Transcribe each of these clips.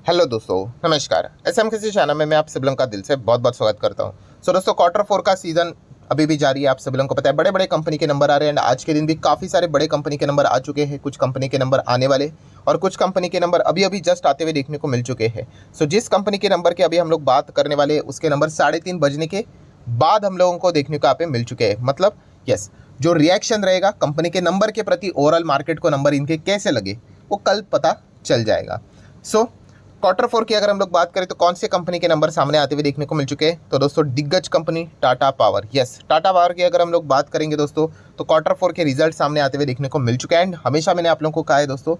Hello दोस्तों, नमस्कार। SM किसी चैनल में मैं आप सभी लोगों का दिल से बहुत बहुत स्वागत करता हूं। दोस्तों, क्वार्टर फोर का सीजन अभी भी जारी है। आप सभी लोगों को पता है बड़े बड़े कंपनी के नंबर आ रहे हैं एंड आज के दिन भी काफ़ी सारे बड़े कंपनी के नंबर आ चुके हैं। कुछ कंपनी के नंबर आने वाले और कुछ कंपनी के नंबर अभी अभी जस्ट आते हुए देखने को मिल चुके हैं। जिस कंपनी के नंबर की अभी हम लोग बात करने वाले हैं उसके नंबर 3:30 बजने के बाद हम लोगों को देखने को यहाँ पे मिल चुके हैं। मतलब यस, जो रिएक्शन रहेगा कंपनी के नंबर के प्रति, ओवरऑल मार्केट को नंबर इनके कैसे लगे वो कल पता चल जाएगा। क्वार्टर फोर की अगर हम लोग बात करें तो कौन से कंपनी के नंबर सामने आते हुए देखने को मिल चुके हैं, तो दोस्तों दिग्गज company Tata power. Yes, Tata power की अगर हम लोग बात करेंगे दोस्तों तो क्वार्टर फोर के रिजल्ट सामने आते हुए देखने को मिल चुके हैं। एंड हमेशा मैंने आप लोगों को कहा है दोस्तों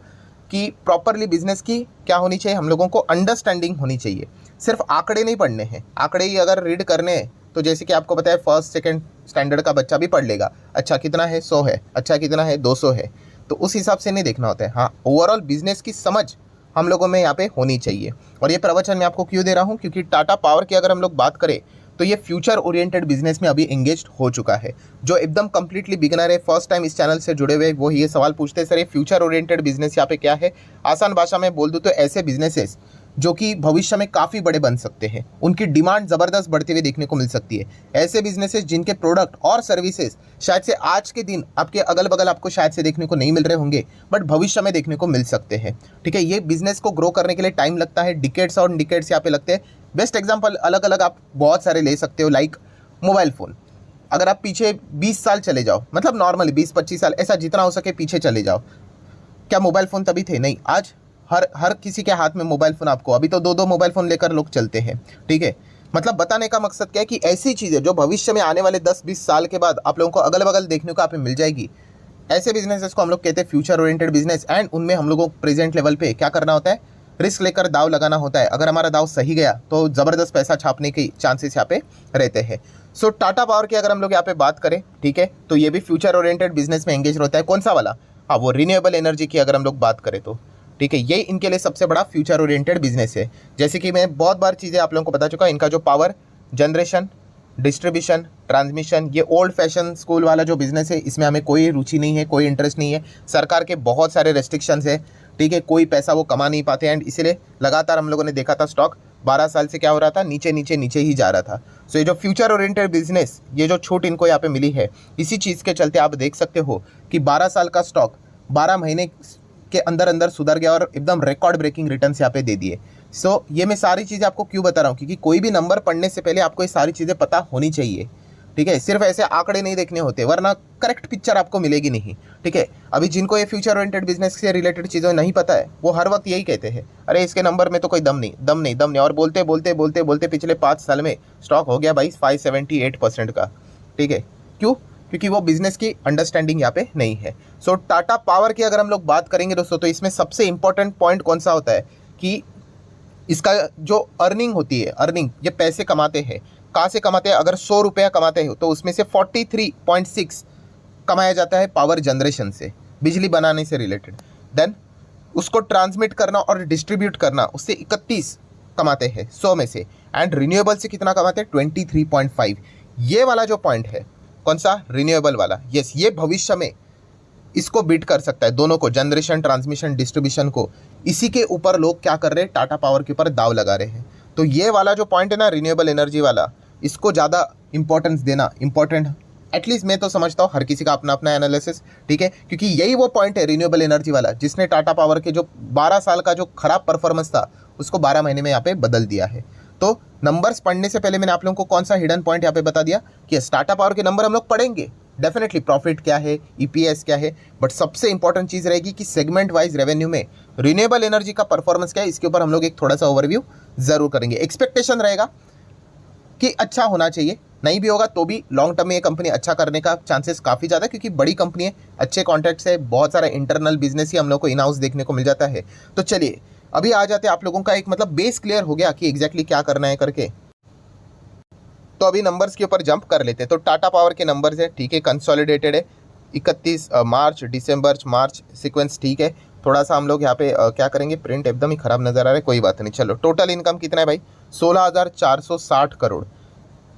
कि प्रॉपरली बिजनेस की क्या होनी चाहिए, हम लोगों को अंडरस्टैंडिंग होनी चाहिए। सिर्फ आंकड़े नहीं पढ़ने हैं, आंकड़े ही अगर रीड करने हैं तो जैसे कि आपको पता है फर्स्ट सेकेंड स्टैंडर्ड का बच्चा भी पढ़ लेगा। अच्छा कितना है, 100 है। अच्छा कितना है, 200 है। तो उस हिसाब से नहीं देखना होता है। हाँ, ओवरऑल बिजनेस की समझ हम लोगों में यहाँ पे होनी चाहिए। और ये प्रवचन मैं आपको क्यों दे रहा हूँ, क्योंकि टाटा पावर की अगर हम लोग बात करें तो ये फ्यूचर ओरिएंटेड बिजनेस में अभी एंगेज हो चुका है। जो एकदम कंप्लीटली बिगिनर है, फर्स्ट टाइम इस चैनल से जुड़े हुए, वो ये सवाल पूछते हैं, सर ये फ्यूचर ओरिएंटेड बिजनेस यहाँ पे क्या है। आसान भाषा में बोल दूँ तो ऐसे बिजनेसेस जो कि भविष्य में काफ़ी बड़े बन सकते हैं, उनकी डिमांड ज़बरदस्त बढ़ते हुए देखने को मिल सकती है। ऐसे बिजनेसेस जिनके प्रोडक्ट और सर्विसेज शायद से आज के दिन आपके अगल बगल आपको शायद से देखने को नहीं मिल रहे होंगे, बट भविष्य में देखने को मिल सकते हैं। ठीक है, ये बिजनेस को ग्रो करने के लिए टाइम लगता है, डिकेड्स और डिकेड्स यहाँ पे लगते हैं। बेस्ट एग्जाम्पल अलग अलग आप बहुत सारे ले सकते हो, लाइक मोबाइल फ़ोन। अगर आप पीछे 20 साल चले जाओ, मतलब नॉर्मली 20-25 साल, ऐसा जितना हो सके पीछे चले जाओ, क्या मोबाइल फ़ोन तभी थे? नहीं। आज हर किसी के हाथ में मोबाइल फ़ोन। आपको अभी तो 2-2 मोबाइल फ़ोन लेकर लोग चलते हैं। ठीक है, मतलब बताने का मकसद क्या है कि ऐसी चीज़ें जो भविष्य में आने वाले 10-20 साल के बाद आप लोगों को अगल बगल देखने को आप पे मिल जाएगी। ऐसे बिजनेसेस को हम लोग कहते हैं फ्यूचर ओरिएंटेड बिजनेस। एंड उनमें हम लोगों को प्रेजेंट लेवल पे क्या करना होता है, रिस्क लेकर दाव लगाना होता है। अगर हमारा दाव सही गया तो ज़बरदस्त पैसा छापने के चांसेस यहाँ पे रहते हैं। टाटा पावर की अगर हम लोग यहाँ पे बात करें, ठीक है, तो ये भी फ्यूचर ओरिएंटेड बिजनेस में एंगेज होता है। कौन सा वाला? हाँ, वो रिन्यूएबल एनर्जी की अगर हम लोग बात करें तो ठीक है, ये इनके लिए सबसे बड़ा फ्यूचर ओरिएंटेड बिजनेस है। जैसे कि मैं बहुत बार चीज़ें आप लोगों को बता चुका हूँ, इनका जो पावर जनरेशन, डिस्ट्रीब्यूशन, ट्रांसमिशन, ये ओल्ड फैशन स्कूल वाला जो बिजनेस है, इसमें हमें कोई रुचि नहीं है, कोई इंटरेस्ट नहीं है। सरकार के बहुत सारे रेस्ट्रिक्शंस है, ठीक है, कोई पैसा वो कमा नहीं पाते। एंड इसीलिए लगातार हम लोगों ने देखा था स्टॉक 12 साल से क्या हो रहा था, नीचे नीचे नीचे ही जा रहा था। ये जो फ्यूचर ओरिएंटेड बिजनेस, ये जो छूट इनको यहाँ पे मिली है, इसी चीज़ के चलते आप देख सकते हो कि 12 साल का स्टॉक 12 महीने के अंदर अंदर सुधर गया और एकदम रिकॉर्ड ब्रेकिंग रिटर्न्स यहाँ पे दे दिए। ये मैं सारी चीज़ें आपको क्यों बता रहा हूँ, क्योंकि कोई भी नंबर पढ़ने से पहले आपको ये सारी चीज़ें पता होनी चाहिए। ठीक है, सिर्फ ऐसे आंकड़े नहीं देखने होते, वरना करेक्ट पिक्चर आपको मिलेगी नहीं। ठीक है, अभी जिनको ये फ्यूचर ओरिएंटेड बिजनेस से रिलेटेड चीज़ें नहीं पता है, वो हर वक्त यही कहते हैं, अरे इसके नंबर में तो कोई दम नहीं, दम नहीं, दम नहीं। और बोलते बोलते बोलते बोलते पिछले 5 साल में स्टॉक हो गया भाई 578% का। ठीक है, क्यों? क्योंकि वो बिजनेस की अंडरस्टैंडिंग यहाँ पे नहीं है। टाटा पावर की अगर हम लोग बात करेंगे दोस्तों, तो इसमें सबसे इंपॉर्टेंट पॉइंट कौन सा होता है कि इसका जो अर्निंग होती है, अर्निंग, ये पैसे कमाते हैं, कहाँ से कमाते हैं? अगर 100 रुपया कमाते हो तो उसमें से 43.6 कमाया जाता है पावर जनरेशन से, बिजली बनाने से रिलेटेड। देन उसको ट्रांसमिट करना और डिस्ट्रीब्यूट करना, उससे 31 कमाते हैं 100 में से। एंड रिन्यूएबल से कितना कमाते हैं? 23.5। ये वाला जो पॉइंट है, कौन सा? रिन्यूएबल वाला। यस, ये भविष्य में इसको बीट कर सकता है, दोनों को, जनरेशन, ट्रांसमिशन, डिस्ट्रीब्यूशन को। इसी के ऊपर लोग क्या कर रहे हैं, टाटा पावर के ऊपर दाव लगा रहे हैं। तो ये वाला जो पॉइंट है ना, रिन्यूएबल एनर्जी वाला, इसको ज़्यादा इंपॉर्टेंस देना इंपॉर्टेंट, एटलीस्ट मैं तो समझता हूँ, हर किसी का अपना अपना एनालिसिस। ठीक है, क्योंकि यही वो पॉइंट है रिन्यूएबल एनर्जी वाला, जिसने टाटा पावर के जो 12 साल का जो खराब परफॉर्मेंस था उसको 12 महीने में यहाँ पे बदल दिया है। तो नंबर्स पढ़ने से पहले मैंने आप लोगों को कौन सा हिडन पॉइंट यहाँ पे बता दिया कि टाटा पावर के नंबर हम लोग पढ़ेंगे डेफिनेटली, प्रॉफिट क्या है, ईपीएस क्या है, बट सबसे इंपॉर्टेंट चीज़ रहेगी कि सेगमेंट वाइज रेवेन्यू में रिन्यूएबल एनर्जी का परफॉर्मेंस क्या है, इसके ऊपर हम लोग एक थोड़ा सा ओवरव्यू जरूर करेंगे। एक्सपेक्टेशन रहेगा कि अच्छा होना चाहिए, नहीं भी होगा तो भी लॉन्ग टर्म में ये कंपनी अच्छा करने का चांसेस काफ़ी ज़्यादा है, क्योंकि बड़ी कंपनी है, अच्छे कॉन्ट्रैक्ट्स है, बहुत सारा इंटरनल बिजनेस ही हम लोग को इन हाउस देखने को मिल जाता है। तो चलिए अभी आ जाते हैं, आप लोगों का एक मतलब बेस क्लियर हो गया कि एग्जैक्टली क्या करना है करके। तो अभी नंबर्स के ऊपर जंप कर लेते हैं। तो टाटा पावर के नंबर्स है, ठीक है, कंसोलिडेटेड है, 31 मार्च, दिसंबर, मार्च सीक्वेंस। ठीक है, थोड़ा सा हम लोग यहाँ पे क्या करेंगे, प्रिंट एकदम ही खराब नज़र आ रहा है, कोई बात नहीं। चलो, टोटल इनकम कितना है भाई? 16,460 करोड़,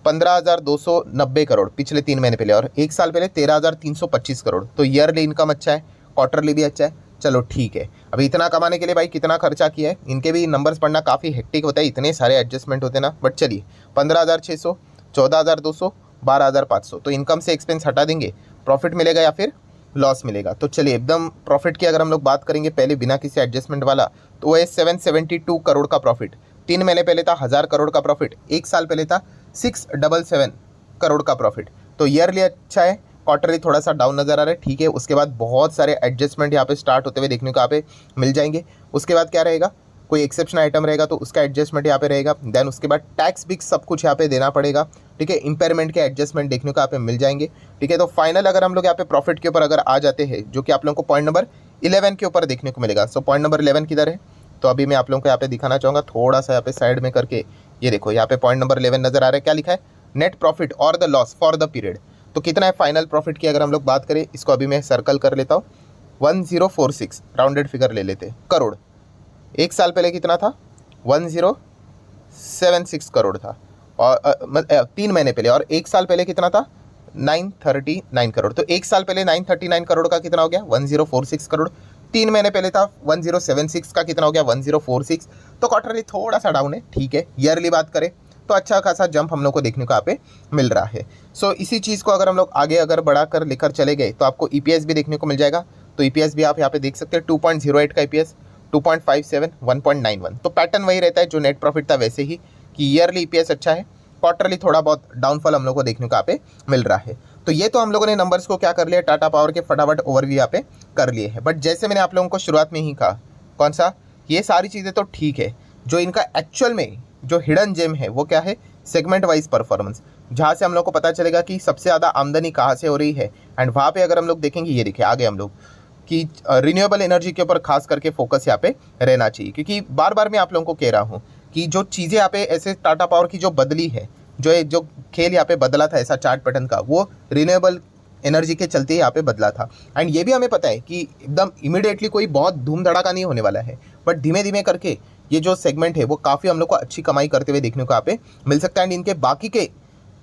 15,290 करोड़ पिछले 3 महीने पहले, और एक साल पहले 13,325 करोड़। तो ईयरली इनकम अच्छा है, क्वार्टरली भी अच्छा है, चलो ठीक है। अभी इतना कमाने के लिए भाई कितना खर्चा किया है, इनके भी नंबर्स पढ़ना काफ़ी हेक्टिक होता है, इतने सारे एडजस्टमेंट होते हैं ना। बट चलिए 15,600, 14,200, 12,500, तो इनकम से एक्सपेंस हटा देंगे, प्रॉफिट मिलेगा या फिर लॉस मिलेगा। तो चलिए एकदम प्रॉफिट की अगर हम लोग बात करेंगे पहले बिना किसी एडजस्टमेंट वाला, तो वो है 772 करोड़ का प्रॉफिट। 3 महीने पहले था 1000 करोड़ का प्रॉफिट, 1 साल पहले था 677 करोड़ का प्रॉफिट। तो ईयरली अच्छा है, क्वार्टरली थोड़ा सा डाउन नज़र आ रहा है, ठीक है। उसके बाद बहुत सारे एडजस्टमेंट यहाँ पे स्टार्ट होते हुए देखने को यहाँ पे मिल जाएंगे। उसके बाद क्या रहेगा, कोई एक्सेप्शन आइटम रहेगा तो उसका एडजस्टमेंट यहाँ पे रहेगा। देन उसके बाद टैक्स भी सब कुछ यहाँ पे देना पड़ेगा, ठीक है। इंपेयरमेंट के एडजस्टमेंट देखने को यहाँ पे मिल जाएंगे, ठीक है। तो फाइनल अगर हम लोग यहाँ पे प्रॉफिट के ऊपर अगर आ जाते हैं, जो कि आप लोगों को पॉइंट नंबर 11 के ऊपर देखने को मिलेगा। सो पॉइंट नंबर 11 किधर है, तो अभी मैं आप लोगों को यहाँ पे दिखाना चाहूँगा, थोड़ा सा यहाँ पे साइड में करके। ये देखो यहाँ पे पॉइंट नंबर 11 नजर आ रहा है, क्या लिखा है, नेट प्रॉफिट और the loss for the period. तो कितना है फाइनल प्रॉफिट की अगर हम लोग बात करें, इसको अभी मैं सर्कल कर लेता हूँ, 1046 राउंडेड फिगर ले लेते करोड़। 1 साल पहले कितना था, 1076 करोड़ था, और 3 महीने पहले, और 1 साल पहले कितना था, 939 करोड़। तो 1 साल पहले 939 करोड़ का कितना हो गया, 1046 करोड़। 3 महीने पहले था 1076 का कितना हो गया, 1046। तो क्वार्टरली थोड़ा सा डाउन है, ठीक है। ईयरली बात करें तो अच्छा खासा जंप हम लोग को देखने को यहाँ पे मिल रहा है। सो इसी चीज़ को अगर हम लोग आगे अगर बढ़ाकर लेकर चले गए तो आपको ईपीएस भी देखने को मिल जाएगा। तो ईपीएस भी आप यहाँ पे देख सकते हैं, 2.08 का ईपीएस, 2.57, 1.91। तो पैटर्न वही रहता है जो नेट प्रॉफिट था वैसे ही, कि ईयरली ईपीएस अच्छा है, क्वार्टरली थोड़ा बहुत डाउनफॉल हम लोग को देखने को यहाँ पे मिल रहा है। तो ये तो हम लोगों ने नंबर्स को क्या कर लिया, टाटा पावर के फटाफट ओवरव्यू यहाँ पे कर लिए हैं। बट जैसे मैंने आप लोगों को शुरुआत में ही कहा, कौन सा, ये सारी चीज़ें तो ठीक है, जो इनका एक्चुअल में जो हिडन जेम है वो क्या है, सेगमेंट वाइज परफॉर्मेंस, जहाँ से हम लोग को पता चलेगा कि सबसे ज़्यादा आमदनी कहाँ से हो रही है। एंड वहाँ पे अगर हम लोग देखेंगे, ये देखिए आगे हम लोग कि रिन्यूएबल एनर्जी के ऊपर खास करके फोकस यहाँ पे रहना चाहिए, क्योंकि बार बार मैं आप लोगों को कह रहा हूँ कि जो चीज़ें यहाँ पे ऐसे टाटा पावर की जो बदली है, जो खेल यहाँ पे बदला था ऐसा चार्ट पैटर्न का, वो रिन्यूएबल एनर्जी के चलते यहाँ पे बदला था। एंड ये भी हमें पता है कि एकदम इमीडिएटली कोई बहुत धूम धड़ाका नहीं होने वाला है, बट धीमे धीमे करके ये जो सेगमेंट है वो काफ़ी हम लोग को अच्छी कमाई करते हुए देखने को यहाँ पे मिल सकता है। एंड इनके बाकी के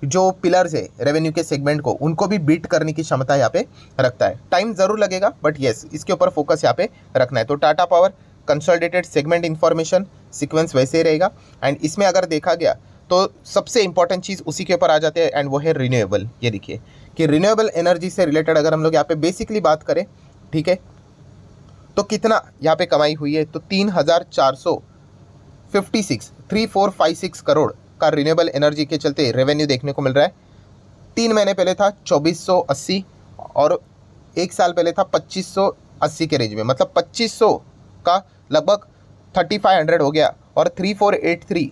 जो पिलर्स है रेवेन्यू के सेगमेंट को, उनको भी बीट करने की क्षमता यहाँ पे रखता है। टाइम ज़रूर लगेगा, बट येस इसके ऊपर फोकस यहाँ पे रखना है। तो Tata power consolidated segment information sequence वैसे ही रहेगा। एंड इसमें अगर देखा गया तो सबसे इंपॉर्टेंट चीज़ उसी के ऊपर आ जाते हैं, एंड वो है रिन्यूएबल। ये देखिए कि रिन्यूएबल एनर्जी से रिलेटेड अगर हम लोग यहाँ पे बेसिकली बात करें, ठीक है, तो कितना यहाँ पे कमाई हुई है, तो 3456 करोड़ का रिन्यूएबल एनर्जी के चलते रेवेन्यू देखने को मिल रहा है। 3 महीने पहले था 2480, और 1 साल पहले था 2580 के रेंज में, मतलब 2500 का लगभग 3500 हो गया, और 3483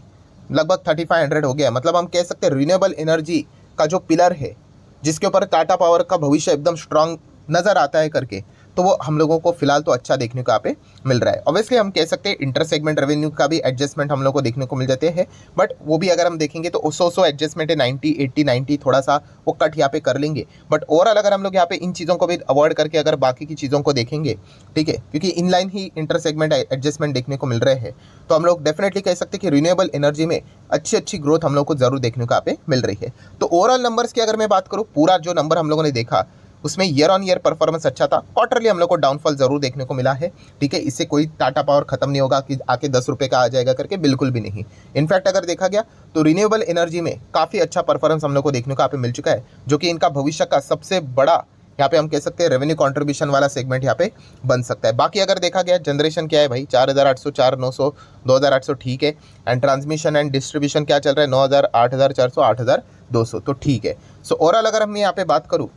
लगभग 3500 हो गया। मतलब हम कह सकते हैं रिन्यूएबल एनर्जी का जो पिलर है, जिसके ऊपर टाटा पावर का भविष्य एकदम स्ट्रांग नज़र आता है करके, तो वो हम लोगों को फिलहाल तो अच्छा देखने को यहाँ पे मिल रहा है। ऑब्वियसली हम कह सकते हैं इंटर सेगमेंट रेवेन्यू का भी एडजस्टमेंट हम लोग को देखने को मिल जाते हैं, बट वो भी अगर हम देखेंगे तो 100 एडजस्टमेंट है, 90, 80, 90 थोड़ा सा वो कट यहाँ पे कर लेंगे। बट ओवरऑल अगर हम लोग यहाँ पे इन चीज़ों को भी अवॉइड करके अगर बाकी की चीज़ों को देखेंगे, ठीक है, क्योंकि इनलाइन ही इंटर सेगमेंट एडजस्टमेंट देखने को मिल रहे हैं, तो हम लोग डेफिनेटली कह सकते हैं कि रिन्यूएबल एनर्जी में अच्छी ग्रोथ हम लोग को जरूर देखने को यहाँ पे मिल रही है। तो ओवरऑल नंबर्स की अगर मैं बात करूँ, पूरा जो नंबर हम लोगों ने देखा उसमें ईयर ऑन ईयर परफॉर्मेंस अच्छा था। क्वार्टरली हम लोग को डाउनफॉल जरूर देखने को मिला है, ठीक है। इससे कोई टाटा पावर खत्म नहीं होगा कि आके 10 रुपये का आ जाएगा करके, बिल्कुल भी नहीं। इनफैक्ट अगर देखा गया तो रिन्यूएबल एनर्जी में काफ़ी अच्छा परफॉर्मेंस हम लोग को देखने को यहाँ पे मिल चुका है, जो कि इनका भविष्य का सबसे बड़ा यहाँ पे हम कह सकते हैं रेवेन्यू कंट्रीब्यूशन वाला सेगमेंट यहाँ पे बन सकता है। बाकी अगर देखा गया जनरेशन क्या है भाई, 4800, 4900, 2800, ठीक है। एंड ट्रांसमिशन एंड डिस्ट्रीब्यूशन क्या चल रहा है, 9000, 8400, 8200, तो ठीक है। सो ओवरऑल अगर हम यहाँ पे बात करूँ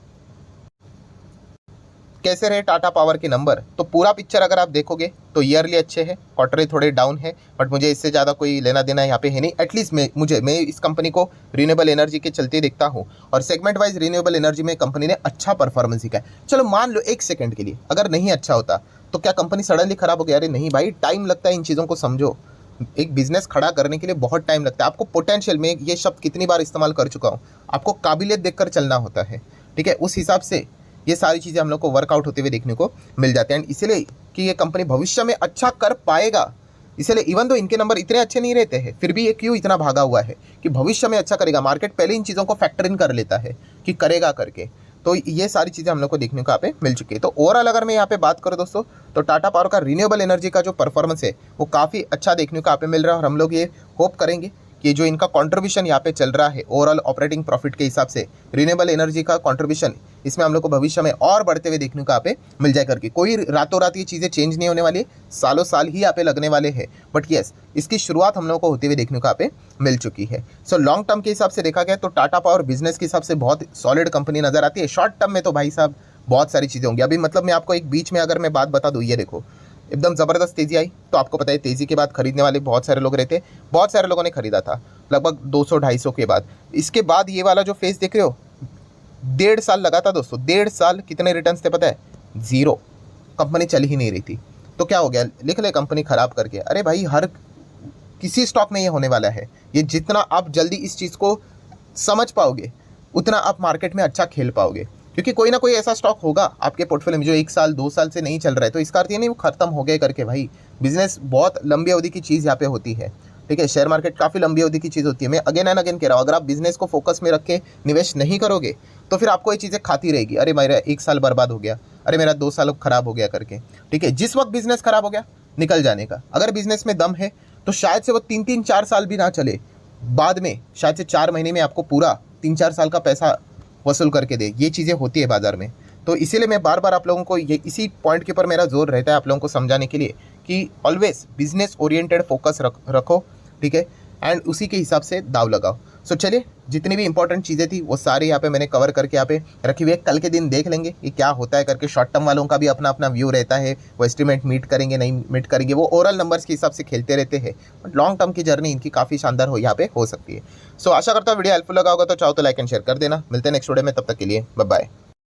कैसे रहे टाटा पावर के नंबर, तो पूरा पिक्चर अगर आप देखोगे तो ईयरली अच्छे हैं, क्वार्टरली थोड़े डाउन है, बट मुझे इससे ज़्यादा कोई लेना देना यहाँ पे है नहीं। एटलीस्ट मैं इस कंपनी को रिन्यूएबल एनर्जी के चलते देखता हूँ, और सेगमेंट वाइज रिन्यूएबल एनर्जी में कंपनी ने अच्छा परफॉर्मेंस दिखाया। चलो मान लो 1 सेकंड के लिए अगर नहीं अच्छा होता तो क्या कंपनी सडनली खराब हो गया, अरे नहीं भाई, टाइम लगता है इन चीज़ों को समझो। एक बिजनेस खड़ा करने के लिए बहुत टाइम लगता है। आपको पोटेंशियल, में ये शब्द कितनी बार इस्तेमाल कर चुका हूँ, आपको काबिलियत देखकर चलना होता है, ठीक है। उस हिसाब से ये सारी चीज़ें हम लोग को वर्कआउट होते हुए देखने को मिल जाते हैं। इसलिए कि ये कंपनी भविष्य में अच्छा कर पाएगा, इसलिए इवन तो इनके नंबर इतने अच्छे नहीं रहते हैं, फिर भी ये क्यों इतना भागा हुआ है कि भविष्य में अच्छा करेगा। मार्केट पहले इन चीज़ों को फैक्टर इन कर लेता है कि करेगा करके। तो ये सारी चीज़ें हम लोग को देखने को यहाँ पे मिल चुकी है। तो ओवरऑल अगर मैं यहाँ पे बात करूँ दोस्तों, तो टाटा पावर का रिन्यूएबल एनर्जी का जो परफॉर्मेंस है वो काफ़ी अच्छा देखने को यहाँ पे मिल रहा है, और हम लोग ये होप करेंगे कि जो इनका कंट्रीब्यूशन यहाँ पे चल रहा है ओवरऑल ऑपरेटिंग प्रॉफिट के हिसाब से, रिन्यूएबल एनर्जी का कंट्रीब्यूशन इसमें हम लोग को भविष्य में और बढ़ते हुए देखने को यहाँ पे मिल जाए करके। कोई रातों रात ये चीज़ें चेंज नहीं होने वाली, सालों साल ही यहाँ पे लगने वाले हैं, बट येस इसकी शुरुआत हम लोग को होते हुए देखने को यहाँ पे मिल चुकी है। सो लॉन्ग टर्म के हिसाब से देखा गया तो टाटा पावर बिजनेस के हिसाब से बहुत सॉलिड कंपनी नजर आती है। शॉर्ट टर्म में तो भाई साहब बहुत सारी चीज़ें होंगी। अभी मतलब मैं आपको एक बीच में अगर मैं बात बता दूँ, ये देखो एकदम ज़बरदस्त तेज़ी आई, तो आपको पता है तेज़ी के बाद खरीदने वाले बहुत सारे लोग रहते, बहुत सारे लोगों ने खरीदा था लगभग 200-250 के बाद। इसके बाद ये वाला जो फेज देख रहे हो 1.5 साल लगा था दोस्तों, 1.5 साल कितने रिटर्न्स थे पता है? 0। कंपनी चल ही नहीं रही थी। तो क्या हो गया, लिख ले कंपनी खराब करके। अरे भाई हर किसी स्टॉक में ये होने वाला है। ये जितना आप जल्दी इस चीज़ को समझ पाओगे उतना आप मार्केट में अच्छा खेल पाओगे, क्योंकि कोई ना कोई ऐसा स्टॉक होगा आपके पोर्टफोलियो में जो 1 साल 2 साल से नहीं चल रहा है। तो इसका अर्थ ये नहीं वो खत्म हो गए करके। भाई बिजनेस बहुत लंबी अवधि की चीज़ यहाँ पे होती है, ठीक है। शेयर मार्केट काफ़ी लंबी अवधि की चीज़ होती है। मैं अगेन एंड अगेन कह रहा हूँ, अगर आप बिजनेस को फोकस में रख के निवेश नहीं करोगे तो फिर आपको ये चीज़ें खाती रहेगी। अरे मेरा 1 साल बर्बाद हो गया, अरे मेरा 2 साल खराब हो गया करके, ठीक है। जिस वक्त बिजनेस खराब हो गया निकल जाने का। अगर बिजनेस में दम है तो शायद से वो 3-4 साल भी ना चले, बाद में शायद से 4 महीने में आपको पूरा 3-4 साल का पैसा वसूल करके दे। ये चीज़ें होती है बाजार में। तो इसीलिए मैं बार बार आप लोगों को ये इसी पॉइंट के ऊपर मेरा जोर रहता है आप लोगों को समझाने के लिए कि ऑलवेज बिजनेस ओरिएंटेड फोकस रखो, ठीक है, एंड उसी के हिसाब से दाव लगाओ। सो चलिए, जितनी भी इंपॉर्टेंट चीज़ें थी वो सारी यहाँ पे मैंने कवर करके यहाँ पे रखी हुई है। कल के दिन देख लेंगे ये क्या होता है करके। शॉर्ट टर्म वालों का भी अपना अपना व्यू रहता है, वो एस्टिमेट मीट करेंगे नहीं मीट करेंगे, वो ओवरऑल नंबर्स के हिसाब से खेलते रहते हैं। बट लॉन्ग टर्म की जर्नी इनकी काफ़ी शानदार यहाँ पे हो सकती है। सो आशा करता हूँ वीडियो हेल्पफुल लगा होगा, तो चाहो तो लाइक एंड शेयर कर देना। मिलते हैं नेक्स्ट वीडियो में, तब तक के लिए बाय बाय।